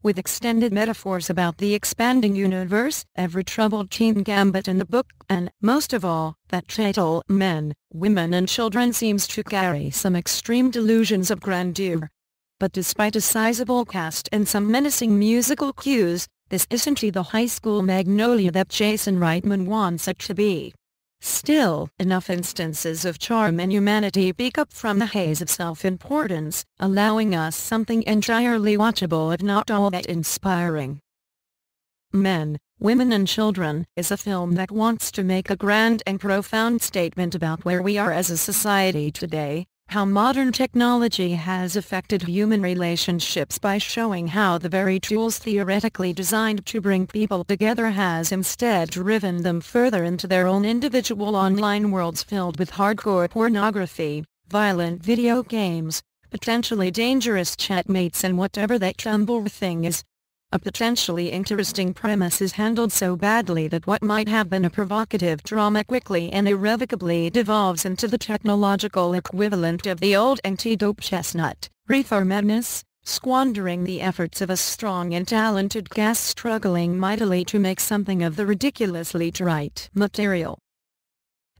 with extended metaphors about the expanding universe, every troubled teen gambit in the book, and, most of all, that title, Men, Women and Children, seems to carry some extreme delusions of grandeur. But despite a sizable cast and some menacing musical cues, this isn't the high school magnolia that Jason Reitman wants it to be. Still, enough instances of charm and humanity peek up from the haze of self-importance, allowing us something entirely watchable if not all that inspiring. Men, Women and Children is a film that wants to make a grand and profound statement about where we are as a society today, how modern technology has affected human relationships by showing how the very tools theoretically designed to bring people together has instead driven them further into their own individual online worlds filled with hardcore pornography, violent video games, potentially dangerous chatmates and whatever that Tumblr thing is. A potentially interesting premise is handled so badly that what might have been a provocative drama quickly and irrevocably devolves into the technological equivalent of the old anti-dope chestnut, Reefer Madness, squandering the efforts of a strong and talented cast struggling mightily to make something of the ridiculously trite material.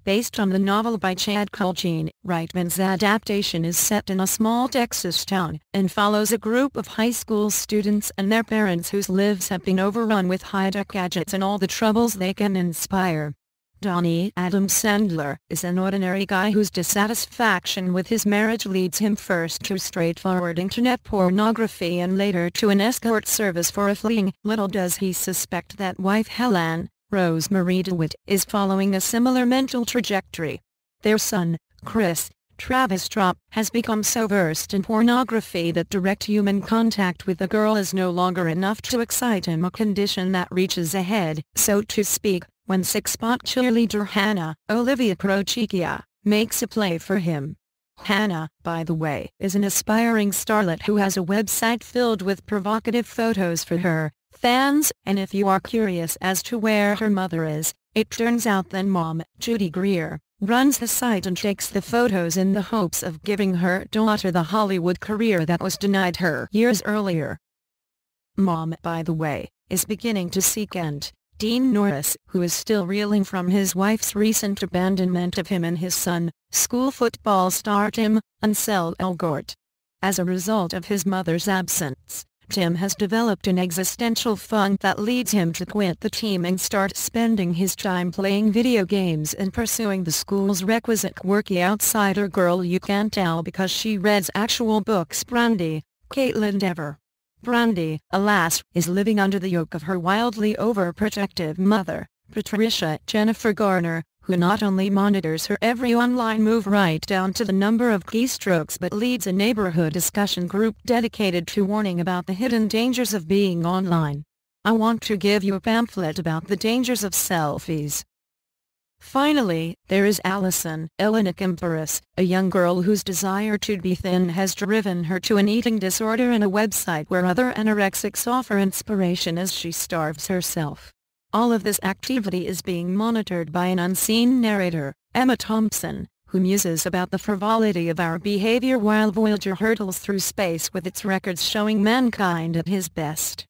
Based on the novel by Chad Colgene, Reitman's adaptation is set in a small Texas town, and follows a group of high school students and their parents whose lives have been overrun with high-tech gadgets and all the troubles they can inspire. Donnie Adam Sandler is an ordinary guy whose dissatisfaction with his marriage leads him first to straightforward internet pornography and later to an escort service for a fleeing. Little does he suspect that wife Helen, Rosemary DeWitt, is following a similar mental trajectory. Their son, Chris, Travis Trapp, has become so versed in pornography that direct human contact with the girl is no longer enough to excite him, a condition that reaches ahead, so to speak, when six-spot cheerleader Hannah, Olivia Prochicchia, makes a play for him. Hannah, by the way, is an aspiring starlet who has a website filled with provocative photos for her fans, and if you are curious as to where her mother is, it turns out that Mom, Judy Greer, runs the site and takes the photos in the hopes of giving her daughter the Hollywood career that was denied her years earlier. Mom, by the way, is beginning to seek out Dean Norris, who is still reeling from his wife's recent abandonment of him and his son, school football star Tim Ansel Elgort. As a result of his mother's absence, Tim has developed an existential funk that leads him to quit the team and start spending his time playing video games and pursuing the school's requisite quirky outsider girl you can't tell because she reads actual books. Brandy, Caitlin Dever. Brandy, alas, is living under the yoke of her wildly overprotective mother, Patricia Jennifer Garner, who not only monitors her every online move right down to the number of keystrokes but leads a neighborhood discussion group dedicated to warning about the hidden dangers of being online. I want to give you a pamphlet about the dangers of selfies. Finally, there is Allison, Elena Kemperis, a young girl whose desire to be thin has driven her to an eating disorder and a website where other anorexics offer inspiration as she starves herself. All of this activity is being monitored by an unseen narrator, Emma Thompson, who muses about the frivolity of our behavior while Voyager hurtles through space with its records showing mankind at his best.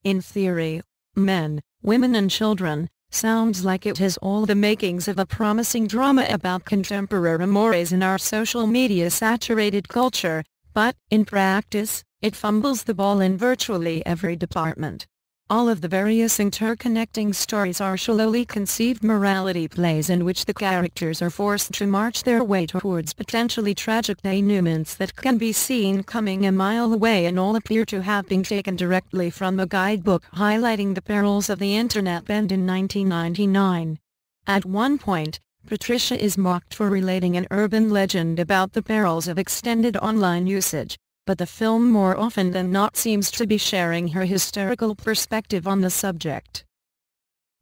In theory, Men, Women and Children sounds like it has all the makings of a promising drama about contemporary mores in our social media-saturated culture, but, in practice, it fumbles the ball in virtually every department. All of the various interconnecting stories are shallowly conceived morality plays in which the characters are forced to march their way towards potentially tragic denouements that can be seen coming a mile away and all appear to have been taken directly from a guidebook highlighting the perils of the internet banned in 1999. At one point, Patricia is mocked for relating an urban legend about the perils of extended online usage, but the film more often than not seems to be sharing her hysterical perspective on the subject.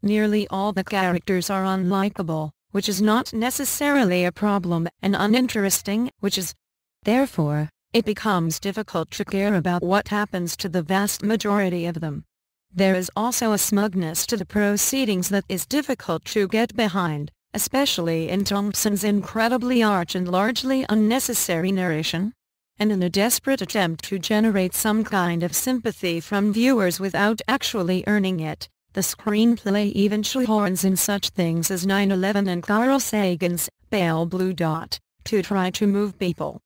Nearly all the characters are unlikable, which is not necessarily a problem, and uninteresting, which is. Therefore, it becomes difficult to care about what happens to the vast majority of them. There is also a smugness to the proceedings that is difficult to get behind, especially in Thompson's incredibly arch and largely unnecessary narration. and in a desperate attempt to generate some kind of sympathy from viewers without actually earning it, the screenplay even shoehorns in such things as 9/11 and Carl Sagan's Pale Blue Dot to try to move people.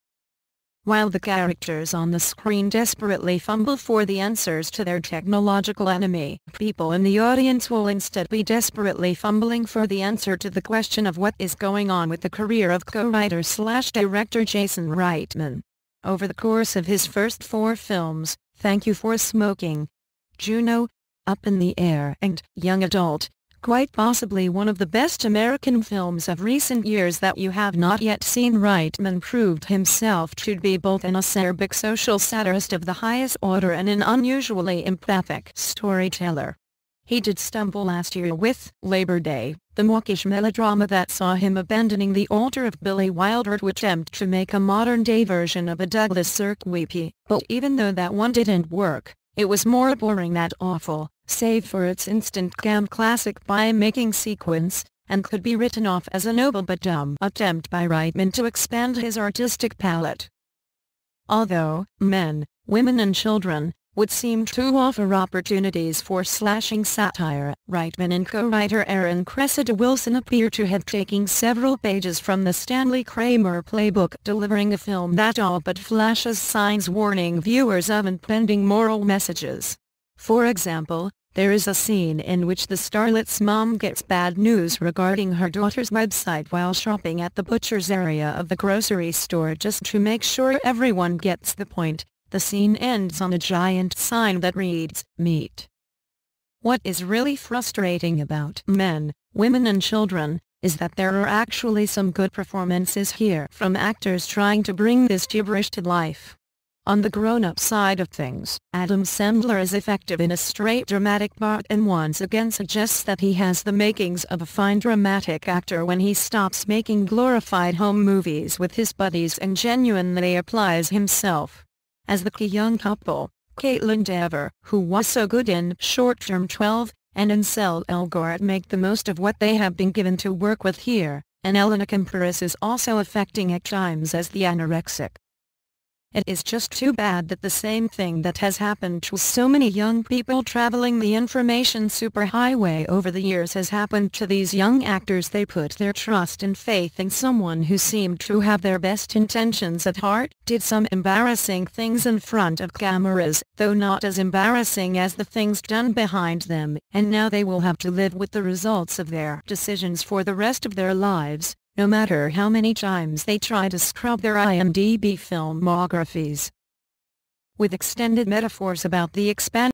While the characters on the screen desperately fumble for the answers to their technological enemy, people in the audience will instead be desperately fumbling for the answer to the question of what is going on with the career of co-writer/director Jason Reitman. Over the course of his first 4 films, Thank You for Smoking, Juno, Up in the Air and Young Adult, quite possibly one of the best American films of recent years that you have not yet seen, Reitman proved himself to be both an acerbic social satirist of the highest order and an unusually empathic storyteller. He did stumble last year with Labor Day, the mawkish melodrama that saw him abandoning the altar of Billy Wilder to attempt to make a modern-day version of a Douglas Sirk weepy, but even though that one didn't work, it was more boring than awful, save for its instant gam classic by-making sequence, and could be written off as a noble but dumb attempt by Reitman to expand his artistic palette. Although Men, Women and Children would seem to offer opportunities for slashing satire, Reitman and co-writer Aaron Cressida Wilson appear to have taken several pages from the Stanley Kramer playbook, delivering a film that all but flashes signs warning viewers of impending moral messages. For example, there is a scene in which the starlet's mom gets bad news regarding her daughter's website while shopping at the butcher's area of the grocery store. Just to make sure everyone gets the point, the scene ends on a giant sign that reads, "Meat." What is really frustrating about Men, Women and Children is that there are actually some good performances here from actors trying to bring this gibberish to life. On the grown-up side of things, Adam Sandler is effective in a straight dramatic part and once again suggests that he has the makings of a fine dramatic actor when he stops making glorified home movies with his buddies and genuinely applies himself. As the key young couple, Caitlin Dever, who was so good in Short Term 12, and Ansel Elgort, make the most of what they have been given to work with here, and Elena Camperis is also affecting at times as the anorexic. It is just too bad that the same thing that has happened to so many young people traveling the information superhighway over the years has happened to these young actors. They put their trust and faith in someone who seemed to have their best intentions at heart, did some embarrassing things in front of cameras, though not as embarrassing as the things done behind them, and now they will have to live with the results of their decisions for the rest of their lives, no matter how many times they try to scrub their IMDb filmographies. With extended metaphors about the expanding